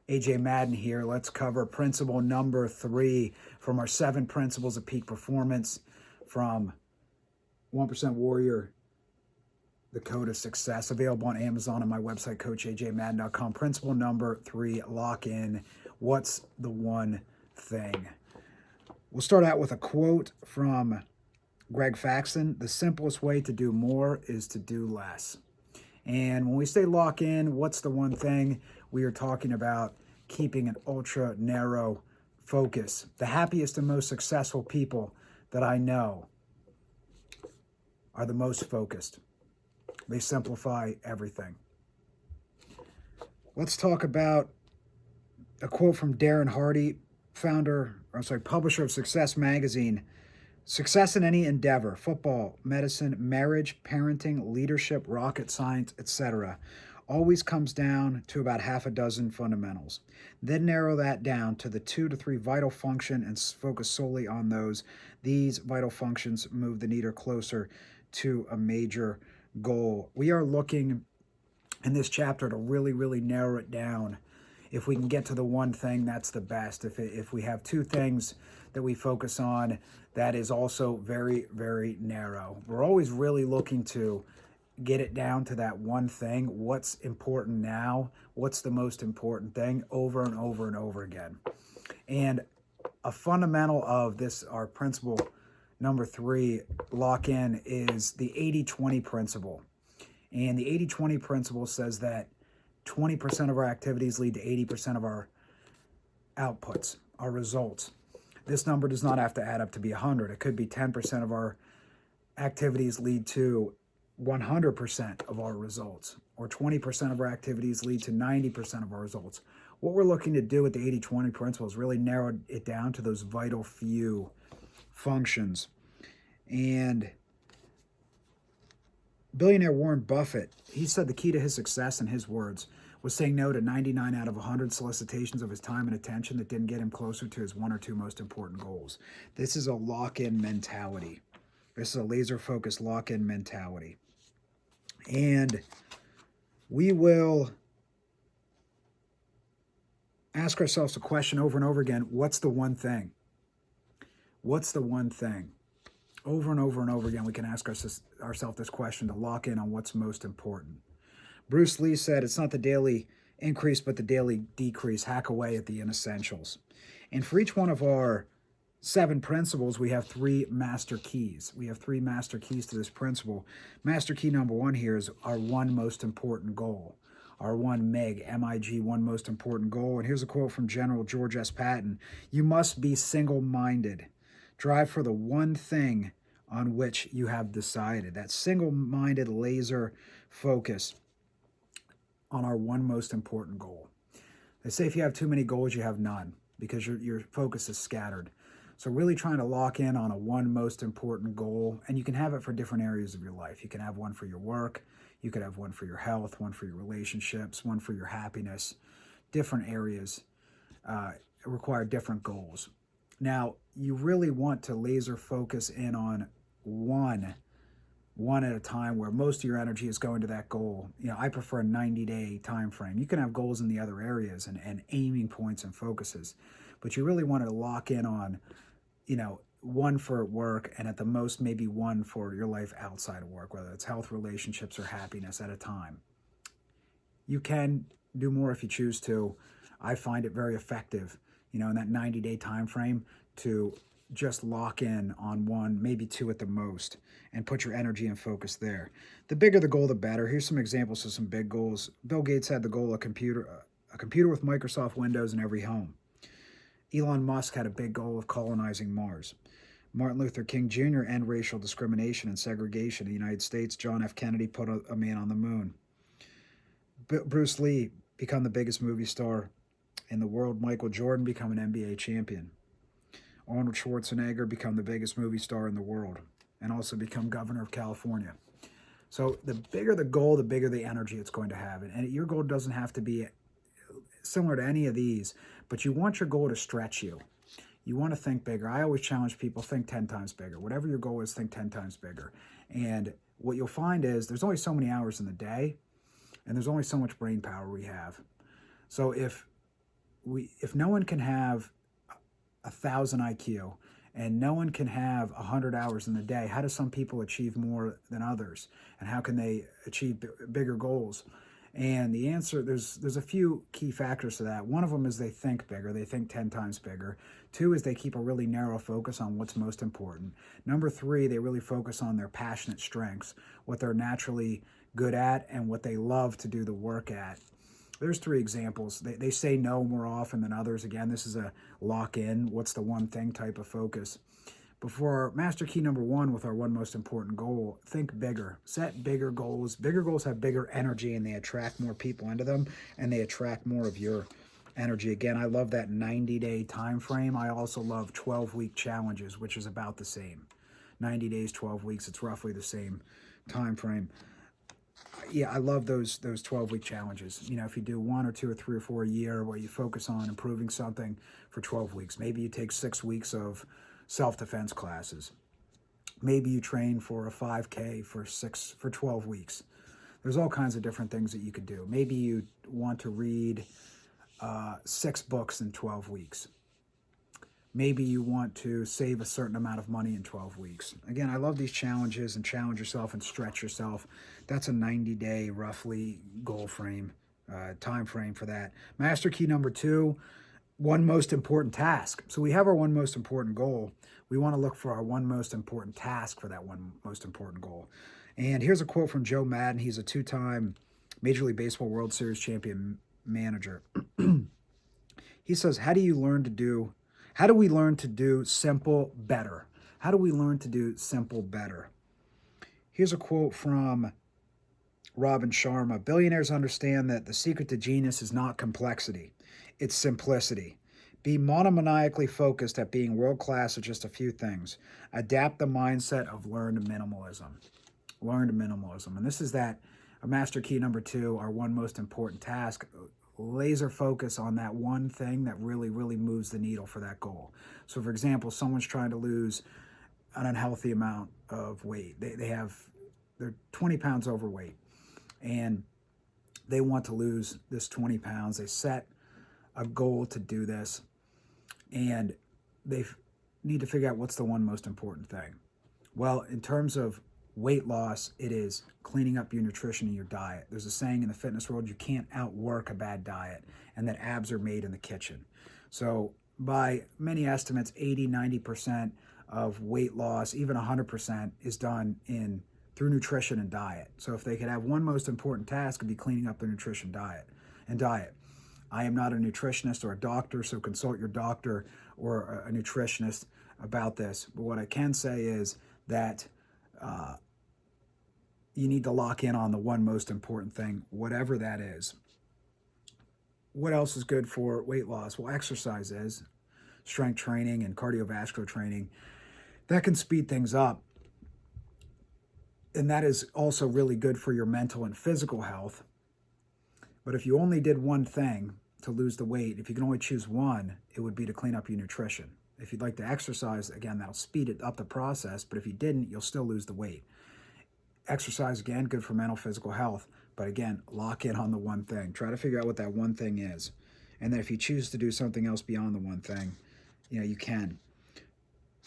AJ Madden here. Let's cover principle number 3 from our 7 principles of peak performance from 1% Warrior, the Code of Success, available on Amazon and my website, coachajmadden.com. Principle number 3, lock in. What's the one thing? We'll start out with a quote from Greg Faxon. The simplest way to do more is to do less. And when we say lock in, what's the one thing? We are talking about keeping an ultra narrow focus. The happiest and most successful people that I know are the most focused. They simplify everything. Let's talk about a quote from Darren Hardy, publisher of Success Magazine. Success in any endeavor, football, medicine, marriage, parenting, leadership, rocket science, etc., always comes down to about half a dozen fundamentals. Then narrow that down to the 2 to 3 vital functions and focus solely on those. These vital functions move the needle closer to a major goal. We are looking in this chapter to really narrow it down. If we can get to the one thing, that's the best. If we have 2 things that we focus on, that is also very narrow. We're always really looking to get it down to that one thing. What's important now? What's the most important thing? Over and over again. And a fundamental of this, our principle number 3, lock in, is the 80-20 principle. And the 80-20 principle says that 20% of our activities lead to 80% of our outputs, our results. This number does not have to add up to be 100. It could be 10% of our activities lead to 100% of our results, or 20% of our activities lead to 90% of our results. What we're looking to do with the 80-20 principle is really narrow it down to those vital few functions. And billionaire Warren Buffett, he said the key to his success, in his words, was saying no to 99 out of 100 solicitations of his time and attention that didn't get him closer to his 1 or 2 most important goals. This is a lock-in mentality. This is a laser-focused lock-in mentality. And we will ask ourselves a question over and over again: what's the one thing? What's the one thing? Over and over again, we can ask ourselves this question to lock in on what's most important. Bruce Lee said, it's not the daily increase, but the daily decrease. Hack away at the inessentials. And for each one of our 7 principles, we have 3 master keys. We have 3 master keys to this principle. Master key number 1 here is our one most important goal. Our one MIG, M-I-G, one most important goal. And here's a quote from General George S. Patton. You must be single-minded. Drive for the one thing on which you have decided. That single-minded laser focus on our one most important goal. They say if you have too many goals, you have none, because your focus is scattered. So really trying to lock in on a one most important goal, and you can have it for different areas of your life. You can have one for your work, you could have one for your health, one for your relationships, one for your happiness. Different areas require different goals. Now, you really want to laser focus in on one at a time, where most of your energy is going to that goal. I prefer a 90-day time frame. You can have goals in the other areas and aiming points and focuses, but you really want to lock in on, one for work, and at the most maybe one for your life outside of work, whether it's health, relationships, or happiness at a time. You can do more if you choose to. I find it very effective, in that 90-day time frame, to just lock in on 1, maybe 2 at the most, and put your energy and focus there. The bigger the goal, the better. Here's some examples of some big goals. Bill Gates had the goal of a computer with Microsoft Windows in every home. Elon Musk had a big goal of colonizing Mars. Martin Luther King Jr. end racial discrimination and segregation in the United States. John F. Kennedy put a man on the moon. Bruce Lee become the biggest movie star in the world. Michael Jordan become an NBA champion. Arnold Schwarzenegger become the biggest movie star in the world, and also become governor of California. So the bigger the goal, the bigger the energy it's going to have. And your goal doesn't have to be similar to any of these, but you want your goal to stretch you. You want to think bigger. I always challenge people, think 10 times bigger. Whatever your goal is, think 10 times bigger. And what you'll find is there's only so many hours in the day, and there's only so much brain power we have. So if if no one can have 1,000 IQ and no one can have 100 hours in the day, how do some people achieve more than others? And how can they achieve bigger goals? And the answer, there's a few key factors to that. One of them is they think bigger. They think 10 times bigger. Two is they keep a really narrow focus on what's most important. Number three, they really focus on their passionate strengths, what they're naturally good at and what they love to do the work at. There's three examples. They say no more often than others. Again, this is a lock-in, what's the one thing type of focus. But for master key number one, with our one most important goal, think bigger. Set bigger goals. Bigger goals have bigger energy, and they attract more people into them, and they attract more of your energy. Again, I love that 90-day time frame. I also love 12-week challenges, which is about the same. 90 days, 12 weeks, it's roughly the same time frame. Yeah, I love those 12-week challenges. You know, if you do 1 or 2 or 3 or 4 a year where you focus on improving something for 12 weeks. Maybe you take 6 weeks of self-defense classes. Maybe you train for a 5K for 12 weeks. There's all kinds of different things that you could do. Maybe you want to read 6 books in 12 weeks. Maybe you want to save a certain amount of money in 12 weeks. Again, I love these challenges, and challenge yourself and stretch yourself. That's a 90-day roughly goal frame, time frame for that. Master key number 2, one most important task. So we have our one most important goal. We want to look for our one most important task for that one most important goal. And here's a quote from Joe Madden. He's a 2-time Major League Baseball World Series champion manager. He says, how do we learn to do simple better? How do we learn to do simple better? Here's a quote from Robin Sharma. Billionaires understand that the secret to genius is not complexity, it's simplicity. Be monomaniacally focused at being world-class at just a few things. Adapt the mindset of learned minimalism. Learned minimalism. And this is that master key number 2, our one most important task. Laser focus on that one thing that really, really moves the needle for that goal. So for example, someone's trying to lose an unhealthy amount of weight. They're 20 pounds overweight and they want to lose this 20 pounds. They set a goal to do this and they need to figure out what's the one most important thing. Well, in terms of weight loss, it is cleaning up your nutrition and your diet. There's a saying in the fitness world, you can't outwork a bad diet, and that abs are made in the kitchen. So by many estimates, 80, 90% of weight loss, even 100%, is done through nutrition and diet. So if they could have one most important task, it would be cleaning up their nutrition and diet. I am not a nutritionist or a doctor, so consult your doctor or a nutritionist about this. But what I can say is that you need to lock in on the one most important thing, whatever that is. What else is good for weight loss? Well, exercise is. Strength training and cardiovascular training. That can speed things up. And that is also really good for your mental and physical health. But if you only did one thing to lose the weight, if you can only choose one, it would be to clean up your nutrition. If you'd like to exercise, again, that'll speed it up the process. But if you didn't, you'll still lose the weight. Exercise, again, good for mental, physical health. But again, lock in on the one thing. Try to figure out what that one thing is. And then if you choose to do something else beyond the one thing, you can.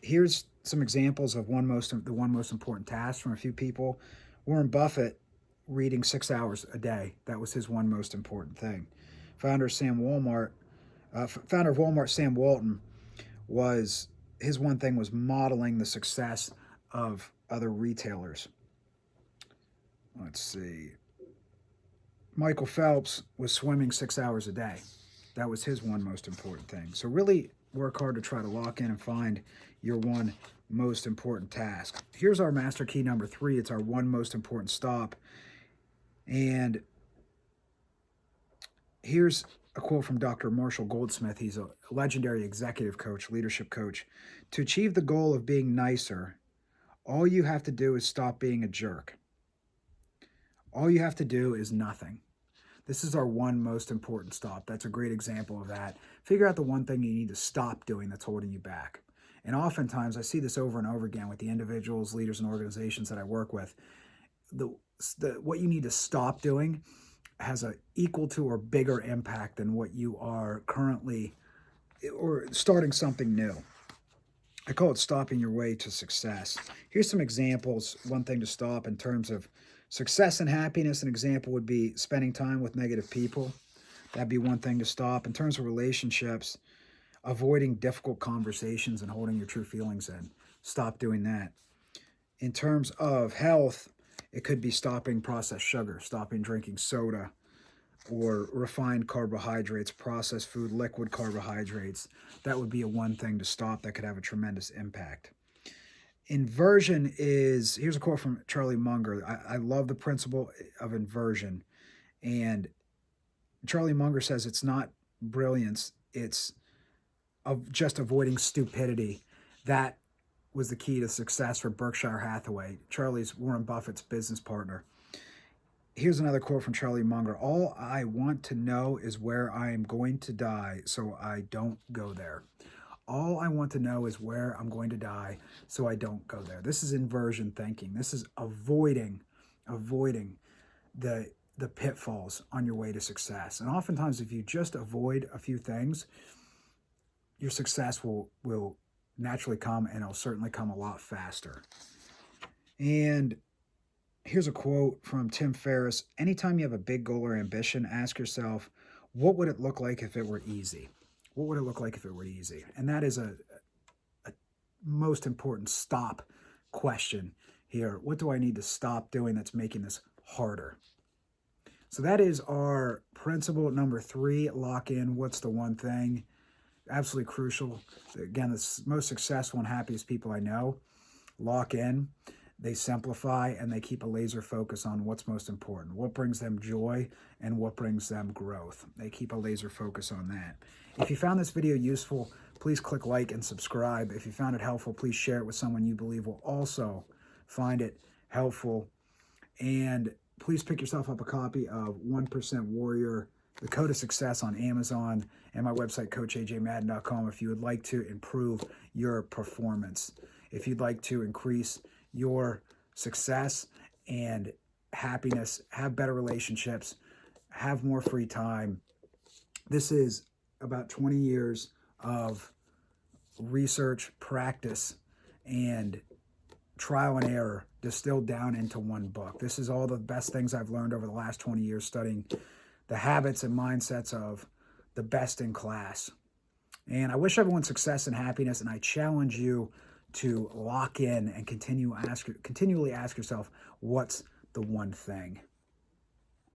Here's some examples of the one most important task from a few people. Warren Buffett reading 6 hours a day. That was his one most important thing. Founder of Walmart, Sam Walton, his one thing was modeling the success of other retailers. Let's see. Michael Phelps was swimming 6 hours a day. That was his one most important thing. So really work hard to try to lock in and find your one most important task. Here's our master key number 3. It's our one most important stop. And here's a quote from Dr. Marshall Goldsmith. He's a legendary executive coach, leadership coach. To achieve the goal of being nicer, all you have to do is stop being a jerk. All you have to do is nothing. This is our one most important stop. That's a great example of that. Figure out the one thing you need to stop doing that's holding you back. And oftentimes, I see this over and over again with the individuals, leaders, and organizations that I work with. What you need to stop doing, has a equal to or bigger impact than what you are currently, or starting something new. I call it stopping your way to success. Here's some examples. One thing to stop in terms of success and happiness. An example would be spending time with negative people. That'd be one thing to stop. In terms of relationships, avoiding difficult conversations and holding your true feelings in. Stop doing that. In terms of health, it could be stopping processed sugar, stopping drinking soda or refined carbohydrates, processed food, liquid carbohydrates. That would be a one thing to stop that could have a tremendous impact. Inversion is, here's a quote from Charlie Munger. I love the principle of inversion. And Charlie Munger says it's not brilliance, it's of just avoiding stupidity. That was the key to success for Berkshire Hathaway. Charlie's Warren Buffett's business partner. Here's another quote from Charlie Munger. All I want to know is where I am going to die, so I don't go there. All I want to know is where I'm going to die, so I don't go there. This is inversion thinking. This is avoiding the pitfalls on your way to success. And oftentimes, if you just avoid a few things, your success will naturally come, and it'll certainly come a lot faster. And here's a quote from Tim Ferriss. Anytime you have a big goal or ambition, ask yourself, what would it look like if it were easy? What would it look like if it were easy? And that is a most important stop question here. What do I need to stop doing that's making this harder? So that is our principle number 3, lock in. What's the one thing? Absolutely crucial. Again, the most successful and happiest people I know lock in. They simplify and they keep a laser focus on what's most important, what brings them joy and what brings them growth. They keep a laser focus on that. If you found this video useful, please click like and subscribe. If you found it helpful, please share it with someone you believe will also find it helpful. And please pick yourself up a copy of 1% Warrior, The Code of Success on Amazon, and my website, coachajmadden.com, if you would like to improve your performance. If you'd like to increase your success and happiness, have better relationships, have more free time. This is about 20 years of research, practice, and trial and error distilled down into one book. This is all the best things I've learned over the last 20 years studying the habits and mindsets of the best in class. And I wish everyone success and happiness, and I challenge you to lock in and continually ask yourself, what's the one thing?